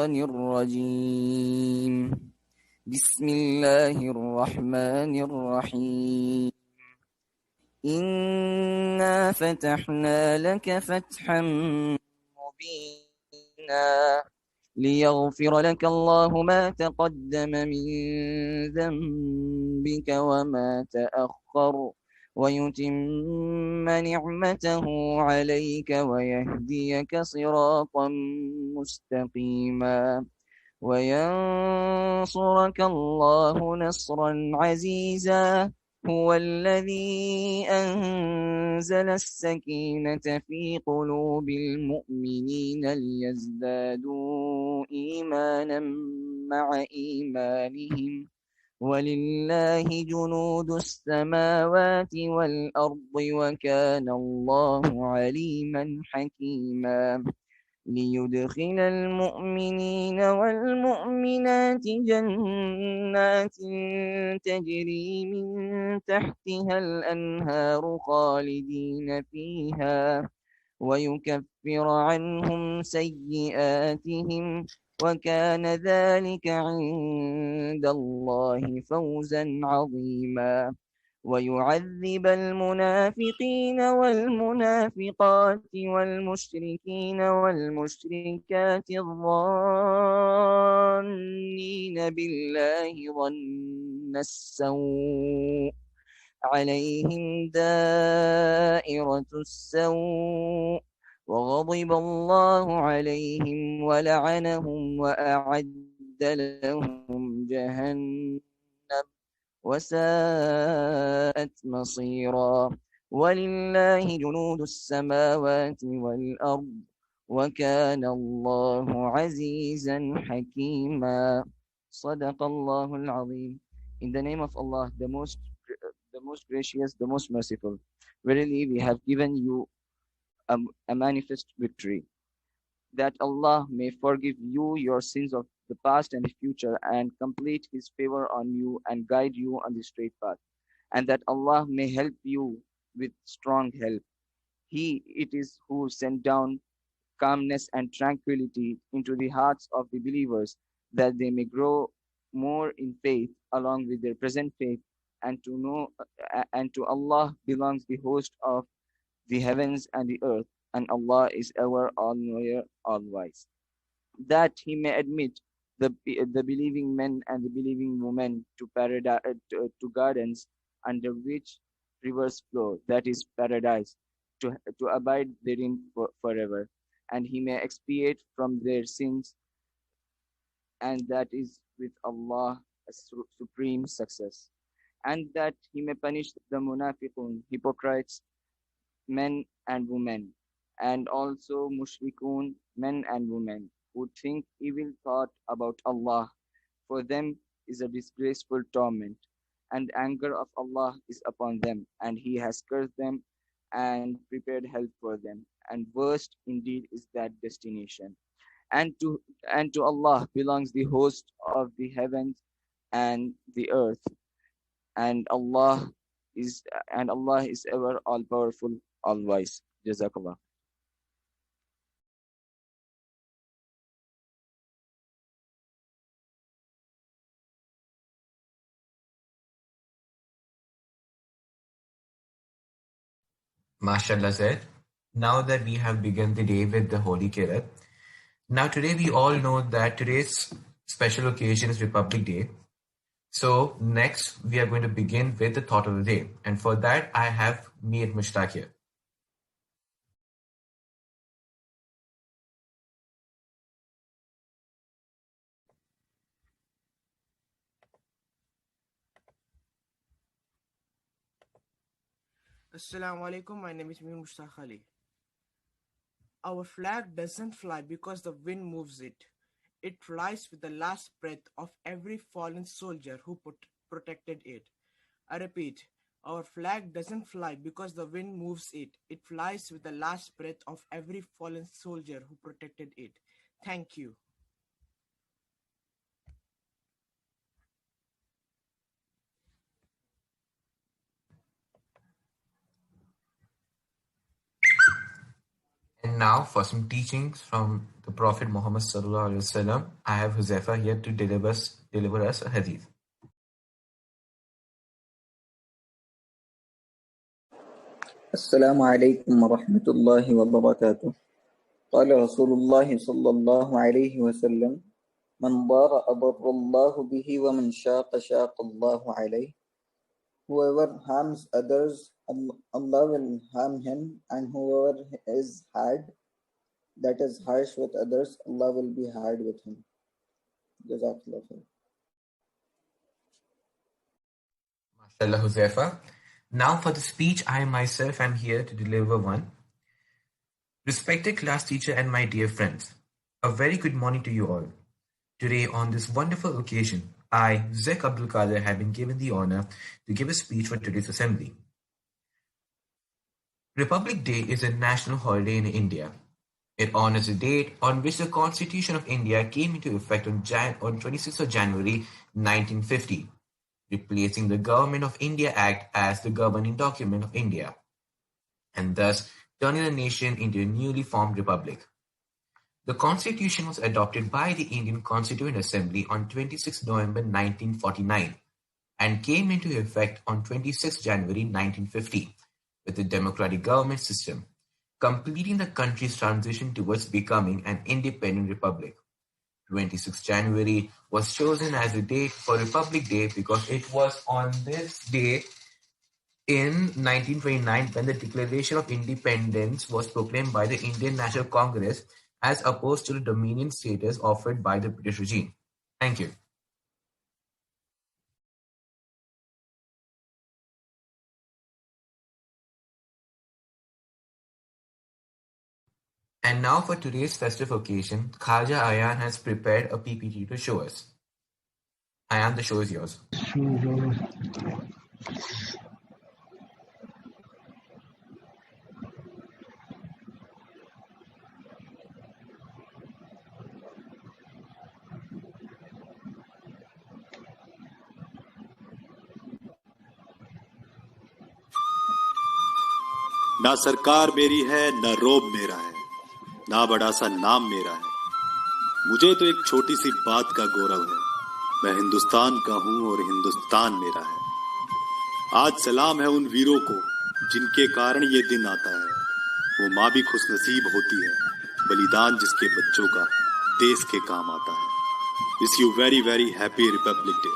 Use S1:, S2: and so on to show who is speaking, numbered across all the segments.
S1: الشيطان الرجيم بسم الله الرحمن الرحيم إنا فتحنا لك فتحا مبينا ليغفر لك الله ما تقدم من ذنبك وما تأخر ويتم نعمته عليك ويهديك صراطا مستقيما وينصرك الله نصرا عزيزا هو الذي أنزل السكينة في قلوب المؤمنين ليزدادوا إيمانا مع إيمانهم ولله جنود السماوات والأرض وكان الله عليما حكيما ليدخل المؤمنين والمؤمنات جنات تجري من تحتها الأنهار خالدين فيها ويكفر عنهم سيئاتهم وكان ذلك عند الله فوزا عظيما ويعذب المنافقين والمنافقات والمشركين والمشركات الظانين بالله ظن السوء عليهم دائرة السوء وغضب الله عليهم ولعنهم وأعد لهم جهنم وساءت مصيرا ولله جنود السماوات والأرض وكان الله عزيزا حكيما صدق الله العظيم. In the name of Allah, the most gracious, the most merciful. Verily, we have given you a manifest victory, that Allah may forgive you your sins of the past and the future and complete His favor on you and guide you on the straight path, and that Allah may help you with strong help. He it is who sent down calmness and tranquility into the hearts of the believers, that they may grow more in faith along with their present faith, and to Allah belongs the host of the heavens and the earth, and Allah is ever all-knower, all-wise. That He may admit the believing men and the believing women to paradise, to gardens under which rivers flow, that is paradise, to abide therein forever, and He may expiate from their sins, and that is with Allah a supreme success, and that He may punish the munafiqun, hypocrites, men and women, and also mushrikun, men and women, who think evil thought about Allah. For them is a disgraceful torment, and anger of Allah is upon them, and He has cursed them and prepared hell for them, and worst indeed is that destination. And to Allah belongs the host of the heavens and the earth, and Allah is ever all powerful, all wise. Jazakallah.
S2: MashaAllah said, now that we have begun the day with the Holy Kirat, now today we all know that today's special occasion is Republic Day. So next we are going to begin with the thought of the day. And for that I have me and Mushtaq here.
S3: Assalamu alaikum, my name is Mushtaq Ali. Our flag doesn't fly because the wind moves it. It flies with the last breath of every fallen soldier who protected it. I repeat, our flag doesn't fly because the wind moves it. It flies with the last breath of every fallen soldier who protected it. Thank you.
S2: And now for some teachings from the Prophet Muhammad Sallallahu Alaihi Wasallam, I have Huzaifa here to deliver us a hadith.
S4: السلام عليكم ورحمة الله وبركاته. قال رسول الله صلى الله عليه وسلم: من ضار أضر الله به ومن شاق شاق الله عليه. Whoever harms others, Allah will harm him, and whoever is hard, that is harsh with others, Allah will be hard with him. Jazakallah khair.
S2: MashaAllah, Huzaifa. Now for the speech, I myself am here to deliver one. Respected class teacher and my dear friends, a very good morning to you all. Today, on this wonderful occasion, I, Zek Abdul Qadir, have been given the honor to give a speech for today's assembly. Republic Day is a national holiday in India. It honors the date on which the Constitution of India came into effect on 26th of January 1950, replacing the Government of India Act as the governing document of India, and thus turning the nation into a newly formed republic. The Constitution was adopted by the Indian Constituent Assembly on 26 November 1949 and came into effect on 26 January 1950 with a democratic government system, completing the country's transition towards becoming an independent republic. 26 January was chosen as the date for Republic Day because it was on this day in 1929 when the Declaration of Independence was proclaimed by the Indian National Congress as opposed to the dominion status offered by the British regime. Thank you. And now for today's festive occasion, Khaja Ayan has prepared a PPT to show us. Ayan, the show is yours.
S5: ना सरकार मेरी है, ना रोब मेरा है, ना बड़ा सा नाम मेरा है। मुझे तो एक छोटी सी बात का गौरव है, मैं हिंदुस्तान का हूं और हिंदुस्तान मेरा है। आज सलाम है उन वीरों को जिनके कारण ये दिन आता है। वो माँ भी खुशनसीब होती है, बलिदान जिसके बच्चों का देश के काम आता है। Wish you very very happy Republic day.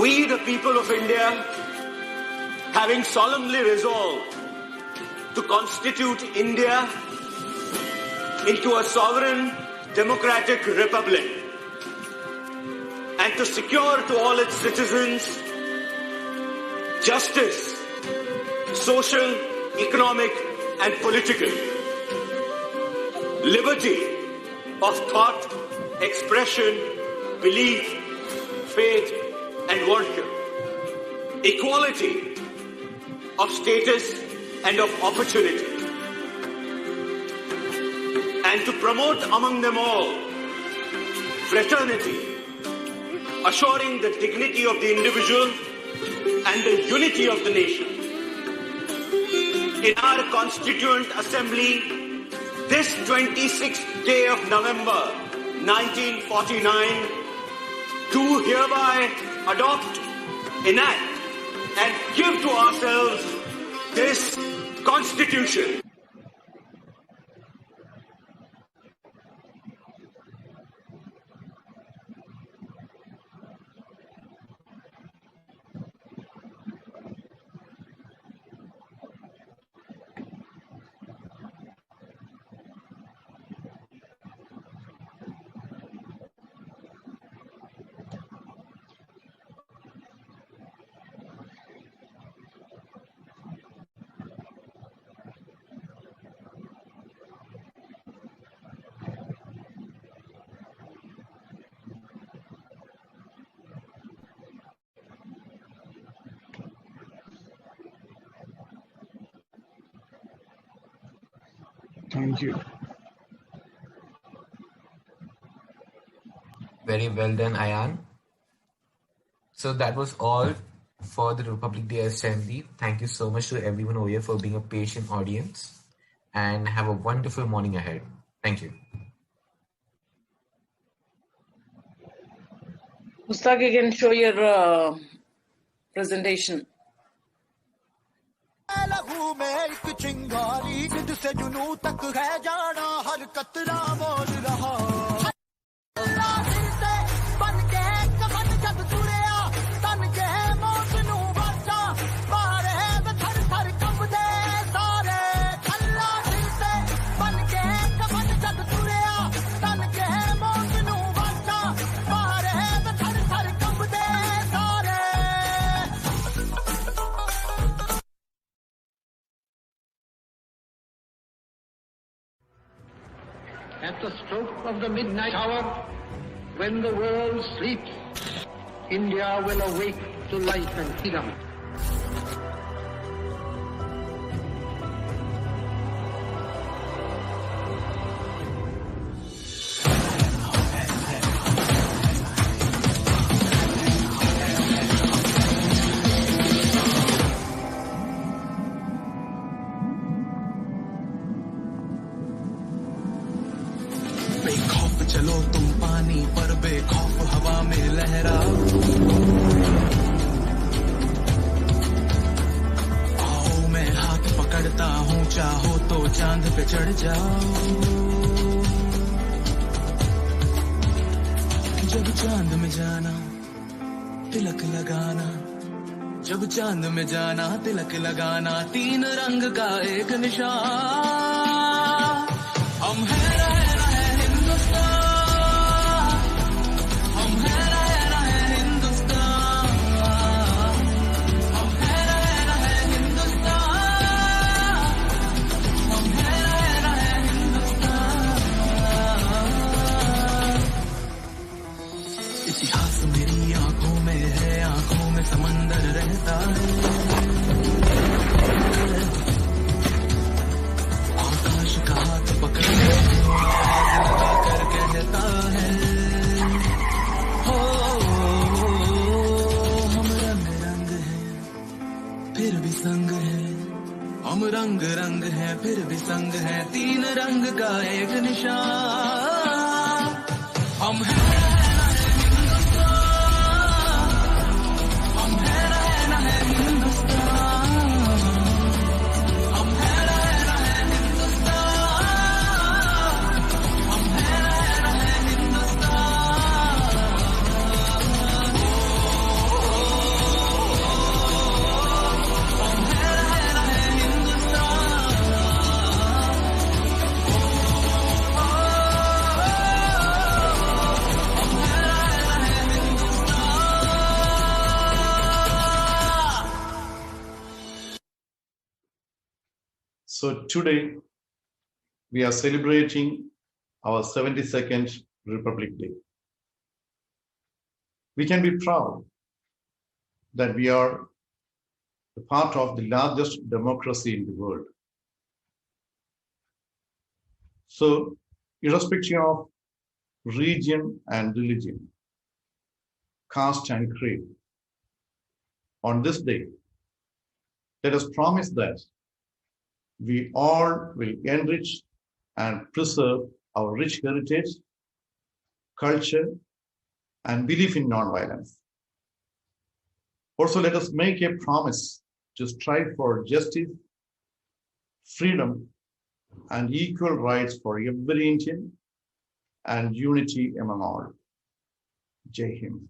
S6: We, the people of India, having solemnly resolved to constitute India into a sovereign democratic republic and to secure to all its citizens justice, social, economic and political, liberty of thought, expression, belief, faith and worship, equality of status and of opportunity, and to promote among them all fraternity, assuring the dignity of the individual and the unity of the nation. In our Constituent Assembly, this 26th day of November 1949, do hereby adopt, enact and give to ourselves this Constitution.
S7: Thank you.
S2: Very well done, Ayan. So that was all for the Republic Day Assembly. Thank you so much to everyone over here for being a patient audience, and have a wonderful morning ahead. Thank you.
S8: Mustaq, you can show your presentation.
S9: लहू में एक चिंगारी जिससे जुनू तक है जाना हर कतरा बोल रहा से बन के कफन जब तुरया तन के मौत नू बचा बाहर है थर थर कंबदे सारे अल्लाह से बन के कफन जब तुरया तन के मौत नू बचा बाहर है थर थर कंबदे सारे
S10: At the stroke of the midnight hour, when the world sleeps, India will awake to life and freedom.
S9: बेखौफ चलो तुम पानी पर बेखौफ हवा में लहराओ आओ मैं हाथ पकड़ता हूँ चाहो तो चांद पे चढ़ जाओ जब चांद में जाना तिलक लगाना जब चांद में जाना तिलक लगाना तीन रंग का एक निशान हम हैं रहना है हिंदुस्तान हम हैं रहना है हिंदुस्तान हम हैं रहना है हिंदुस्तान हम हैं रहना है हिंदुस्तान इतिहास मेरी आंखों में है आंखों में समंदर रहता है आकाश का हाथ पकड़ कर कहता है हो हम रंग रंग हैं फिर भी संग है हम रंग रंग हैं फिर भी संग हैं तीन रंग का एक निशान हम हैं रहना है हिंदुस्तान हम हैं रहना है हिंदुस्तान हम हैं रहना है हिंदुस्तान हम हैं रहना है Hindustan
S7: So today we are celebrating our 72nd Republic Day. We can be proud that we are a part of the largest democracy in the world. So, irrespective of region and religion, caste and creed, on this day, let us promise that we all will enrich and preserve our rich heritage, culture, and belief in non-violence. Also, let us make a promise to strive for justice, freedom, and equal rights for every Indian and unity among all. Jai Hind.